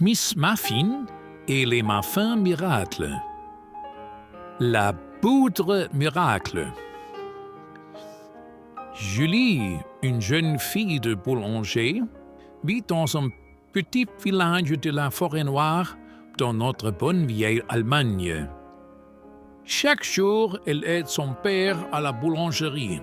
Miss Muffin et les muffins miracles. La poudre miracle. Julie, une jeune fille de boulanger, vit dans un petit village de la Forêt-Noire dans notre bonne vieille Allemagne. Chaque jour, elle aide son père à la boulangerie.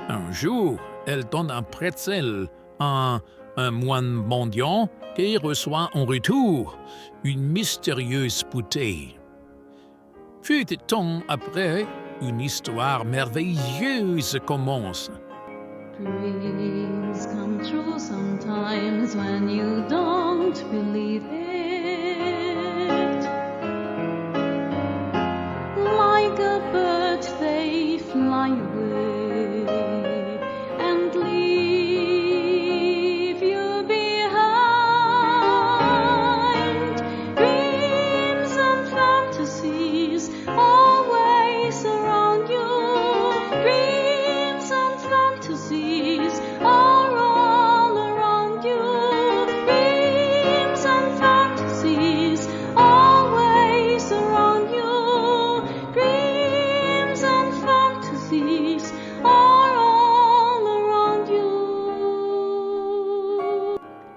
Un jour, elle donne un pretzel à un moine mendiant et reçoit en retour une mystérieuse bouteille. Peu de temps après, une histoire merveilleuse commence. Dreams come true sometimes when you don't believe it. Like a bird they fly away and leave you behind. Dreams and fantasies always surround you. Dreams and fantasies are all around you. Dreams and fantasies always surround you. Dreams and fantasies are all around you.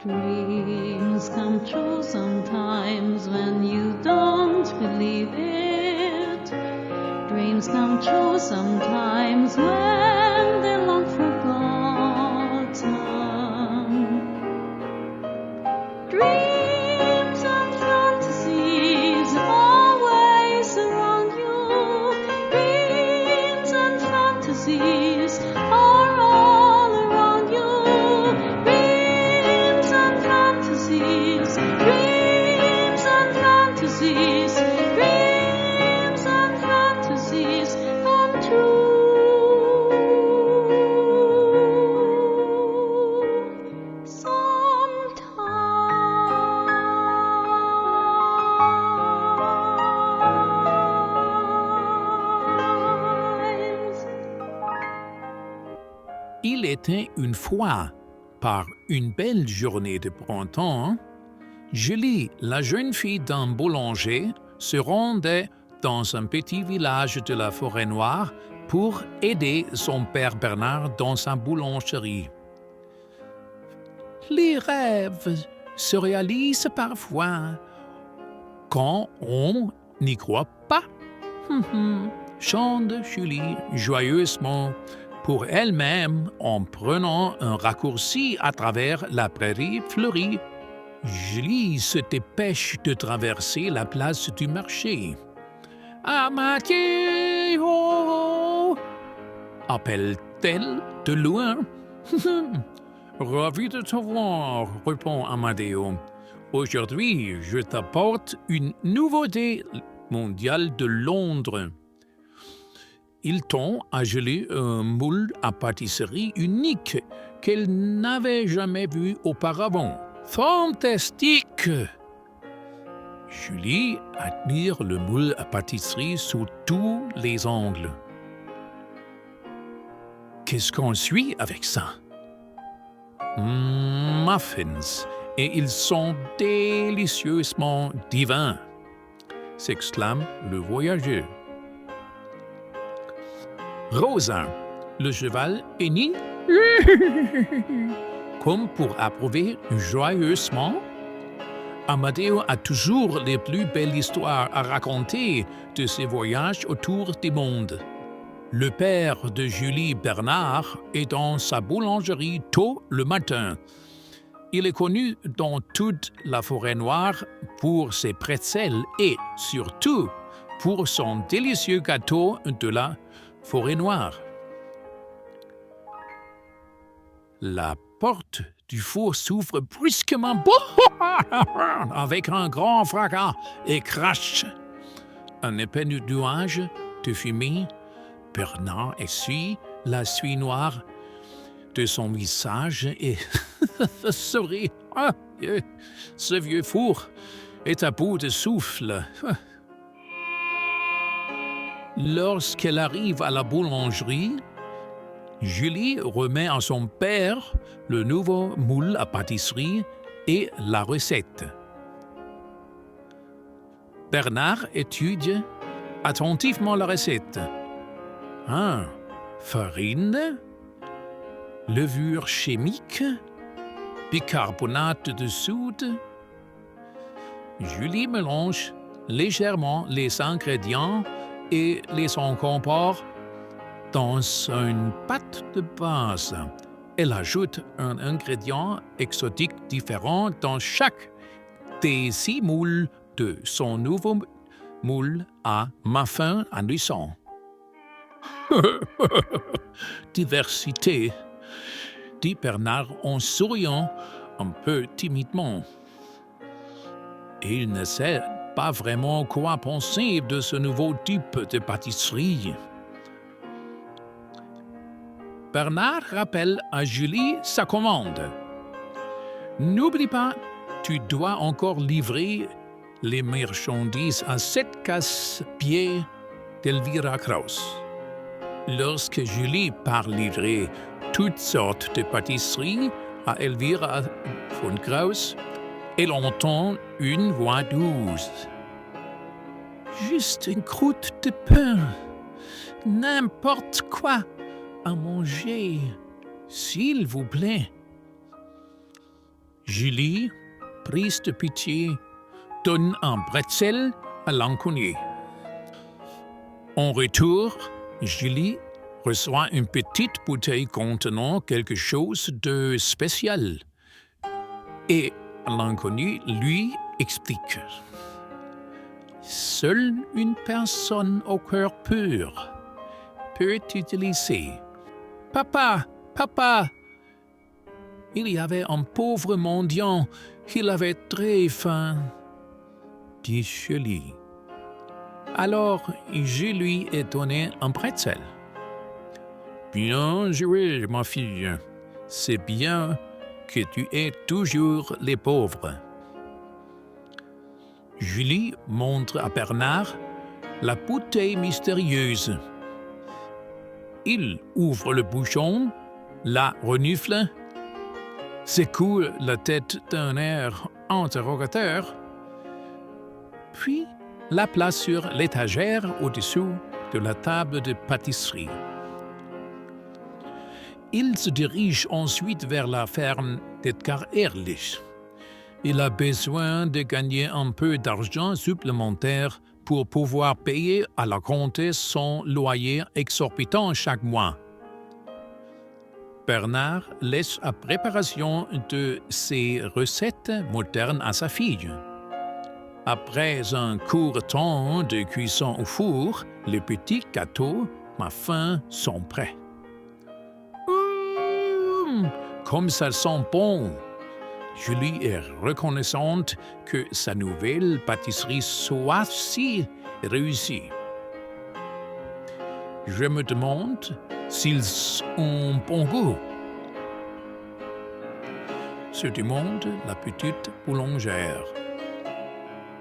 Dreams come true sometimes when you don't believe it. Dreams come true sometimes when they're long forgotten. Dreams and fantasies always surround you. Dreams and fantasies are all around you. Dreams and fantasies, dreams and fantasies, dreams and fantasies come true. Sometimes. Il était une fois, par une belle journée de printemps, Julie, la jeune fille d'un boulanger, se rendait dans un petit village de la Forêt-Noire pour aider son père Bernard dans sa boulangerie. Les rêves se réalisent parfois quand on n'y croit pas. Chante Julie joyeusement pour elle-même en prenant un raccourci à travers la prairie fleurie. Julie se dépêche de traverser la place du marché. « Amadeo !» appelle-t-elle de loin. « Ravi de te voir !» répond Amadeo. « Aujourd'hui, je t'apporte une nouveauté mondiale de Londres. » Il tend à Julie un moule à pâtisserie unique qu'elle n'avait jamais vu auparavant. Fantastique! Julie admire le moule à pâtisserie sous tous les angles. Qu'est-ce qu'on suit avec ça? Muffins, et ils sont délicieusement divins, s'exclame le voyageur. Rosa, le cheval, hennit comme pour approuver joyeusement. Amadeo a toujours les plus belles histoires à raconter de ses voyages autour du monde. Le père de Julie, Bernard, est dans sa boulangerie tôt le matin. Il est connu dans toute la Forêt-Noire pour ses pretzels et, surtout, pour son délicieux gâteau de la Forêt-Noire. La porte du four s'ouvre brusquement avec un grand fracas et crache. Un épais nuage de fumée. Bernard essuie la suie noire de son visage et sourit. Ah, ce vieux four est à bout de souffle. Lorsqu'elle arrive à la boulangerie, Julie remet à son père le nouveau moule à pâtisserie et la recette. Bernard étudie attentivement la recette. Ah, farine, levure chimique, bicarbonate de soude. Julie mélange légèrement les ingrédients et les incorpore dans une pâte de base. Elle ajoute un ingrédient exotique différent dans chaque des 6 moules de son nouveau moule à muffin à noisson. Diversité, dit Bernard en souriant un peu timidement. Il ne sait pas vraiment quoi penser de ce nouveau type de pâtisserie. Bernard rappelle à Julie sa commande. N'oublie pas, tu dois encore livrer les marchandises à 7 casse-pieds d'Elvira Kraus. Lorsque Julie part livrer toutes sortes de pâtisseries à Elvira von Kraus, elle entend une voix douce. Juste une croûte de pain, n'importe quoi à manger, s'il vous plaît. Julie, prise de pitié, donne un bretzel à l'inconnu. En retour, Julie reçoit une petite bouteille contenant quelque chose de spécial. Et l'inconnu lui explique. Seule une personne au cœur pur peut utiliser. Papa, papa! Il y avait un pauvre mendiant, il avait très faim, dit Julie. Alors, je lui ai donné un bretzel. Bien joué, ma fille. C'est bien que tu aies toujours les pauvres. Julie montre à Bernard la bouteille mystérieuse. Il ouvre le bouchon, la renifle, secoue la tête d'un air interrogateur, puis la place sur l'étagère au-dessous de la table de pâtisserie. Il se dirige ensuite vers la ferme d'Edgar Ehrlich. Il a besoin de gagner un peu d'argent supplémentaire pour pouvoir payer à la comtesse son loyer exorbitant chaque mois. Bernard laisse la préparation de ses recettes modernes à sa fille. Après un court temps de cuisson au four, les petits gâteaux, muffins, sont prêts. Comme ça sent bon! Julie est reconnaissante que sa nouvelle pâtisserie soit si réussie. Je me demande s'ils ont bon goût. Se demande la petite boulangère.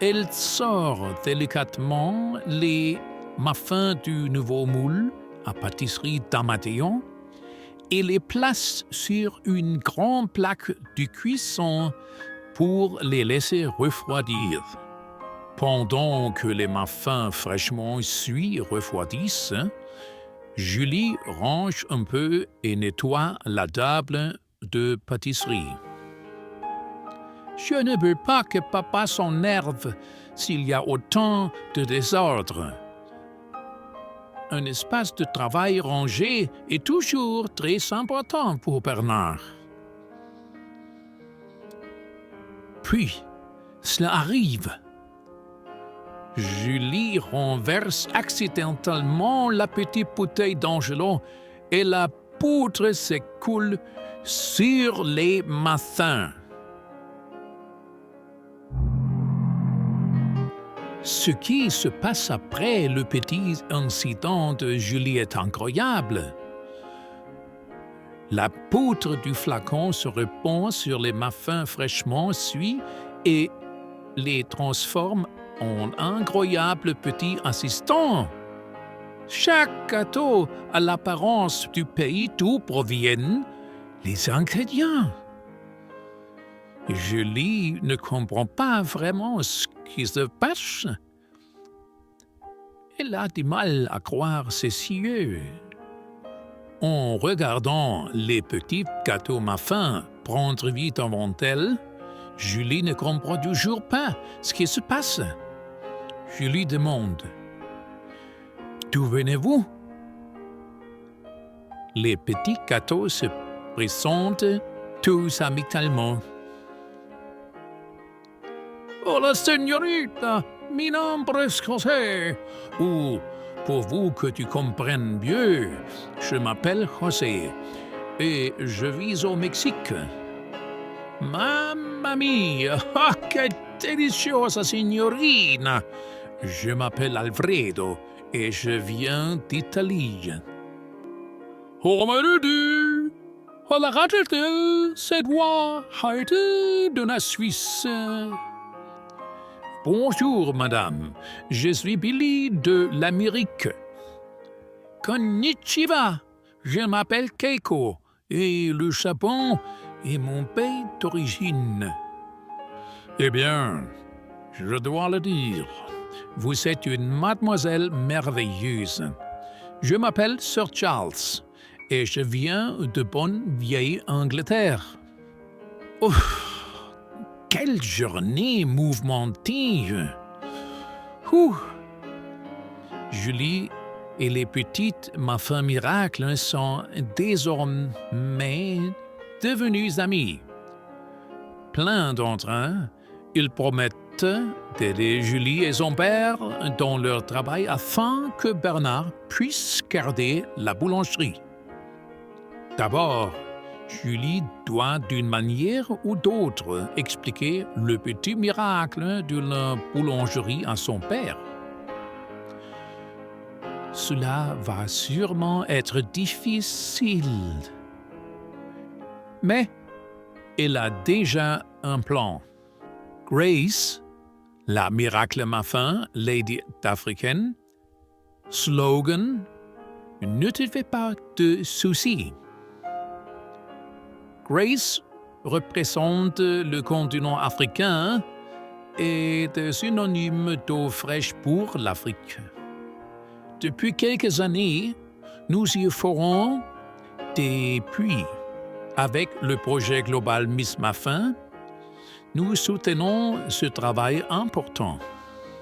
Elle sort délicatement les muffins du nouveau moule à pâtisserie d'Amadéon et les place sur une grande plaque de cuisson pour les laisser refroidir. Pendant que les muffins fraîchement cuits refroidissent, Julie range un peu et nettoie la table de pâtisserie. Je ne veux pas que papa s'énerve s'il y a autant de désordre. Un espace de travail rangé est toujours très important pour Bernard. Puis, cela arrive. Julie renverse accidentellement la petite bouteille d'Angelo et la poudre s'écoule sur les muffins. Ce qui se passe après le petit incident de Julie est incroyable. La poudre du flacon se répand sur les muffins fraîchement cuits et les transforme en incroyables petits assistants. Chaque gâteau a l'apparence du pays d'où proviennent les ingrédients. Julie ne comprend pas vraiment ce qui se passe, Elle a du mal à croire ses yeux. En regardant les petits gâteaux muffins prendre vie devant elle, Julie ne comprend toujours pas ce qui se passe. Je lui demande « D'où venez-vous » Les petits gâteaux se présentent tous amicalement. « Oh la señorita, mi nombre es José. » Ou, pour vous que tu comprennes mieux, je m'appelle José et je vis au Mexique. Mamma mia, ah, que deliciosa signorina! Je m'appelle Alfredo et je viens d'Italie. Oh, du la rate-t-il cette voix haïtie de la Suisse? Bonjour, madame. Je suis Billy de l'Amérique. Konnichiwa. Je m'appelle Keiko et le Japon est mon pays d'origine. Eh bien, je dois le dire, vous êtes une mademoiselle merveilleuse. Je m'appelle Sir Charles et je viens de bonne vieille Angleterre. Ouf! Quelle journée mouvementée! Julie et les petites muffins miracles sont désormais devenus amis. Plein d'entre eux, ils promettent d'aider Julie et son père dans leur travail afin que Bernard puisse garder la boulangerie. D'abord, Julie doit d'une manière ou d'autre expliquer le petit miracle de la boulangerie à son père. Cela va sûrement être difficile. Mais elle a déjà un plan. Grace, la miracle muffin lady africaine, slogan « Ne te fais pas de soucis ». Grace représente le continent africain et est synonyme d'eau fraîche pour l'Afrique. Depuis quelques années, nous y ferons des puits. Avec le projet global Miss Muffin, nous soutenons ce travail important.